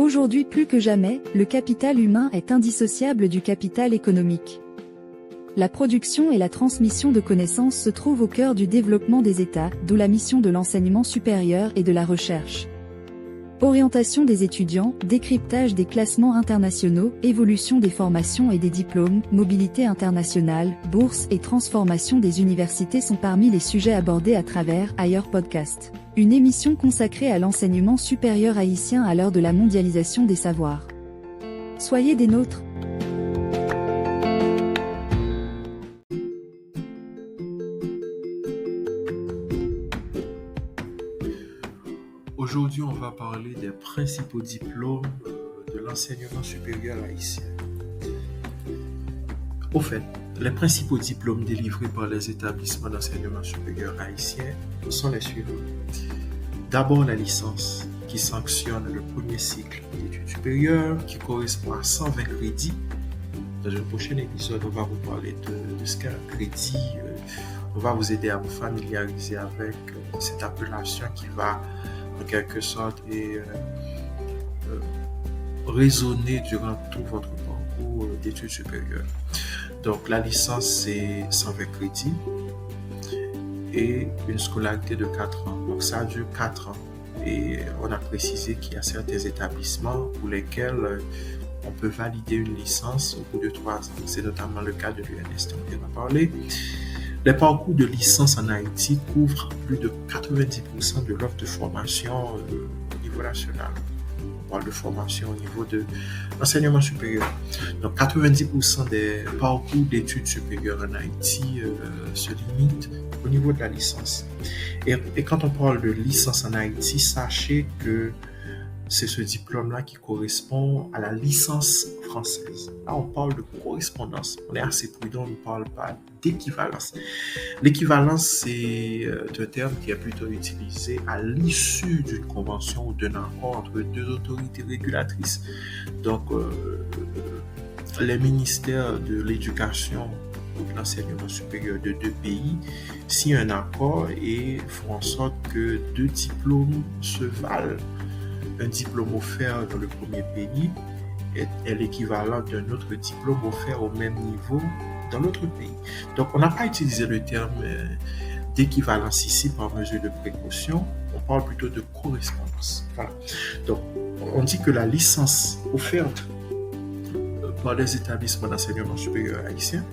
Aujourd'hui plus que jamais, le capital humain est indissociable du capital économique. La production et la transmission de connaissances se trouvent au cœur du développement des États, d'où la mission de l'enseignement supérieur et de la recherche. Orientation des étudiants, décryptage des classements internationaux, évolution des formations et des diplômes, mobilité internationale, bourses et transformation des universités sont parmi les sujets abordés à travers Ailleurs Podcast. Une émission consacrée à l'enseignement supérieur haïtien à l'heure de la mondialisation des savoirs. Soyez des nôtres. Aujourd'hui, on va parler des principaux diplômes de l'enseignement supérieur haïtien. Au fait, les principaux diplômes délivrés par les établissements d'enseignement supérieur haïtien sont les suivants. D'abord, la licence, qui sanctionne le premier cycle d'études supérieures, qui correspond à 120 crédits. Dans un prochain épisode, on va vous parler de ce qu'est un crédit. On va vous aider à vous familiariser avec cette appellation qui va en quelque sorte raisonner durant tout votre parcours d'études supérieures. Donc la licence c'est 120 crédits et une scolarité de 4 ans. Donc ça dure 4 ans et on a précisé qu'il y a certains établissements pour lesquels on peut valider une licence au bout de 3 ans. C'est notamment le cas de l'UNS dont on a parlé. Les parcours de licence en Haïti couvrent plus de 90% de l'offre de formation au niveau national. On parle de formation au niveau de l'enseignement supérieur. Donc 90% des parcours d'études supérieures en Haïti se limitent au niveau de la licence. Et quand on parle de licence en Haïti, sachez que c'est ce diplôme-là qui correspond à la licence française. Là, on parle de correspondance. On est assez prudent, on ne parle pas d'équivalence. L'équivalence, c'est un terme qui est plutôt utilisé à l'issue d'une convention ou d'un accord entre deux autorités régulatrices. Donc, les ministères de l'éducation ou de l'enseignement supérieur de deux pays signent un accord et font en sorte que deux diplômes se valent. Un diplôme offert dans le premier pays est l'équivalent d'un autre diplôme offert au même niveau dans l'autre pays. Donc, on n'a pas utilisé le terme d'équivalence ici par mesure de précaution. On parle plutôt de correspondance. Voilà. Donc, on dit que la licence offerte par les établissements d'enseignement supérieur haïtien,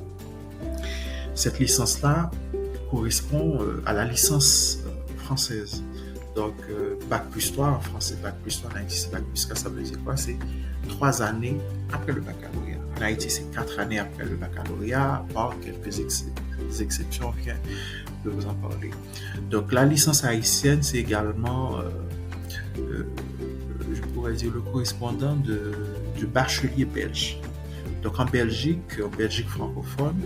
cette licence-là correspond à la licence française. Donc, Bac plus 3 en français, Bac plus 3 en Haïti, c'est Bac plus 4, ça veut dire quoi? C'est 3 années après le baccalauréat. En Haïti, c'est 4 années après le baccalauréat, par quelques exceptions, on vient de vous en parler. Donc, la licence haïtienne, c'est également, je pourrais dire, le correspondant du bachelier belge. Donc, en Belgique francophone,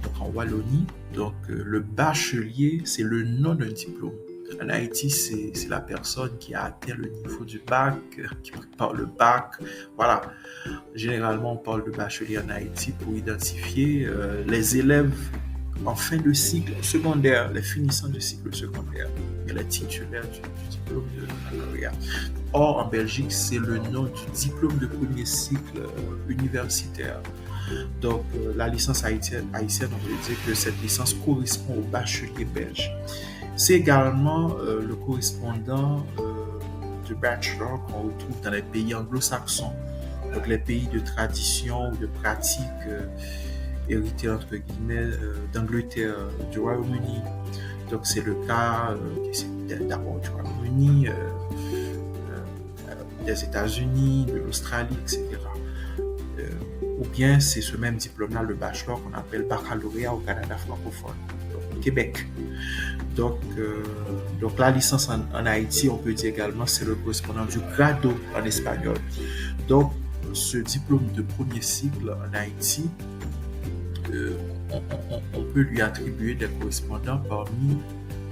donc en Wallonie, donc, le bachelier, c'est le nom d'un diplôme. En Haïti, c'est la personne qui a atteint le niveau du bac, qui prépare le bac. Voilà. Généralement, on parle de bachelier en Haïti pour identifier les élèves en fin de cycle secondaire, les finissants du cycle secondaire, et les titulaires du diplôme de baccalauréat. Or, en Belgique, c'est le nom du diplôme de premier cycle universitaire. Donc, la licence haïtienne, on veut dire que cette licence correspond au bachelier belge. C'est également le correspondant du bachelor qu'on retrouve dans les pays anglo-saxons, donc les pays de tradition ou de pratique héritées entre guillemets d'Angleterre, du Royaume-Uni. Donc c'est le cas d'abord du Royaume-Uni, des États-Unis, de l'Australie, etc. Ou bien c'est ce même diplôme-là, le bachelor, qu'on appelle baccalauréat au Canada francophone, donc au Québec. Donc la licence en Haïti, on peut dire également, c'est le correspondant du grado en espagnol. Donc, ce diplôme de premier cycle en Haïti, on peut lui attribuer des correspondants parmi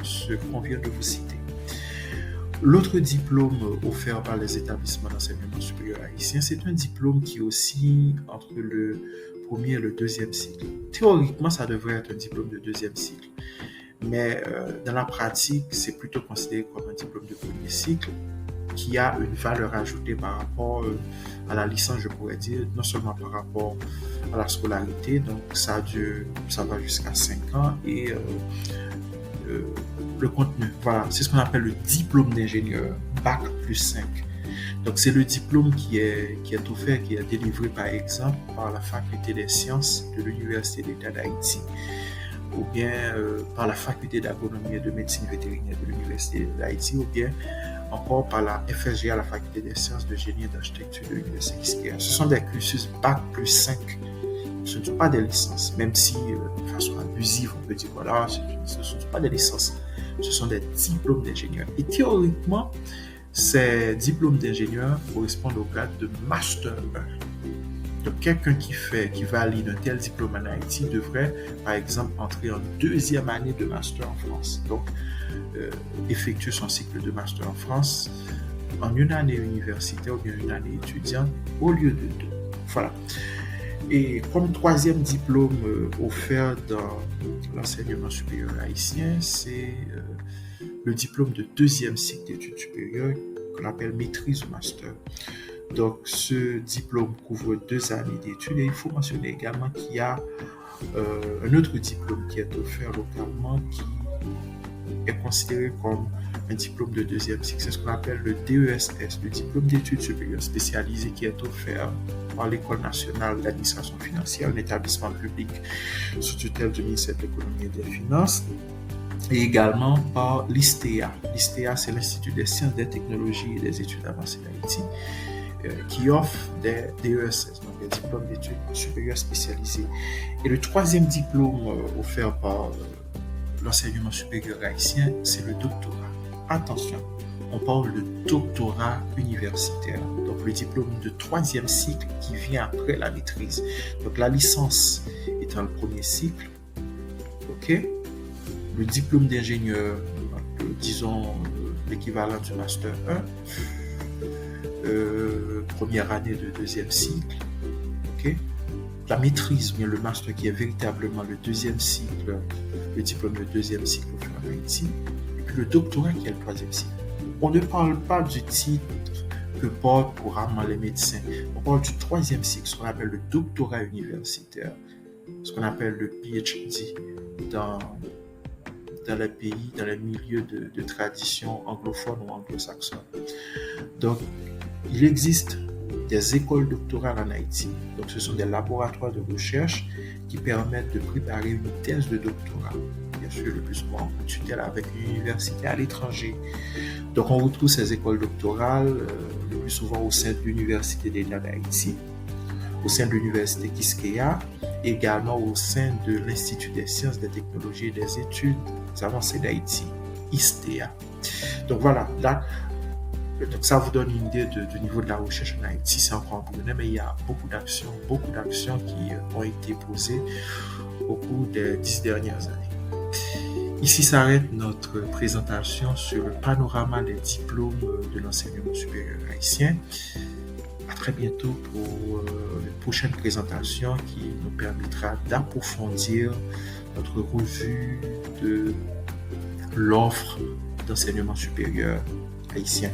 ceux qu'on vient de vous citer. L'autre diplôme offert par les établissements d'enseignement supérieur haïtien, c'est un diplôme qui oscille entre le premier et le deuxième cycle. Théoriquement, ça devrait être un diplôme de deuxième cycle. Mais dans la pratique, c'est plutôt considéré comme un diplôme de premier cycle. qui a une valeur ajoutée par rapport à la licence, je pourrais dire, non seulement par rapport à la scolarité, donc ça va jusqu'à 5 ans, et le contenu, voilà, c'est ce qu'on appelle le diplôme d'ingénieur, Bac plus 5. Donc c'est le diplôme qui est offert, qui est délivré par exemple par la Faculté des sciences de l'Université d'État d'Haïti, ou bien par la Faculté d'agronomie et de médecine vétérinaire de l'Université d'Haïti, ou bien encore par la FSGA, la Faculté des sciences de génie et d'architecture de l'Université XKR. Ce sont des cursus Bac plus 5. Ce ne sont pas des licences, même si de façon abusive, on peut dire voilà, ce ne sont pas des licences, ce sont des diplômes d'ingénieur. Et théoriquement, ces diplômes d'ingénieur correspondent au grade de Master 1. Donc, quelqu'un qui valide un tel diplôme en Haïti devrait, par exemple, entrer en 2e année de Master en France. Donc, effectuer son cycle de Master en France en une année universitaire ou bien une année étudiante au lieu de 2. Voilà. Et comme 3e diplôme offert dans l'enseignement supérieur haïtien, c'est le diplôme de 2e cycle d'études supérieures qu'on appelle maîtrise ou master. Donc, ce diplôme couvre 2 années d'études, et il faut mentionner également qu'il y a un autre diplôme qui est offert localement qui est considéré comme un diplôme de 2e cycle. C'est ce qu'on appelle le DESS, le diplôme d'études supérieures spécialisées, qui est offert par l'École nationale d'administration financière, un établissement public sous tutelle du ministère de l'économie et des finances, et également par l'ISTEA. L'ISTEA, c'est l'Institut des sciences, des technologies et des études avancées d'Haïti, qui offre des DESS, donc des diplômes d'études supérieures spécialisées. Et le 3e diplôme offert par l'enseignement supérieur haïtien, c'est le doctorat. Attention, on parle de doctorat universitaire, donc le diplôme de 3e cycle qui vient après la maîtrise. Donc la licence étant le 1er cycle, ok. Le diplôme d'ingénieur, disons l'équivalent du Master 1, première année de 2e cycle, ok. La maîtrise, bien le master qui est véritablement le 2e cycle, le diplôme de 2e cycle en Haïti, et puis le doctorat qui est le 3e cycle. On ne parle pas du titre que portent couramment les médecins, on parle du 3e cycle, ce qu'on appelle le doctorat universitaire, ce qu'on appelle le PhD dans les pays, dans les milieux de tradition anglophone ou anglo-saxonne. Donc, il existe des écoles doctorales en Haïti. Donc, ce sont des laboratoires de recherche qui permettent de préparer une thèse de doctorat. Bien sûr, le plus souvent en tutelle avec une université à l'étranger. Donc, on retrouve ces écoles doctorales le plus souvent au sein de l'Université d'État d'Haïti, au sein de l'Université XKR, également au sein de l'Institut des sciences, des technologies et des études avancées d'Haïti, ISTEA. Donc voilà, là, donc ça vous donne une idée du niveau de la recherche en Haïti. C'est encore embryonnaire, mais il y a beaucoup d'actions qui ont été posées au cours des 10 dernières années. Ici s'arrête notre présentation sur le panorama des diplômes de l'enseignement supérieur haïtien. À très bientôt pour une prochaine présentation qui nous permettra d'approfondir notre revue de l'offre d'enseignement supérieur haïtien.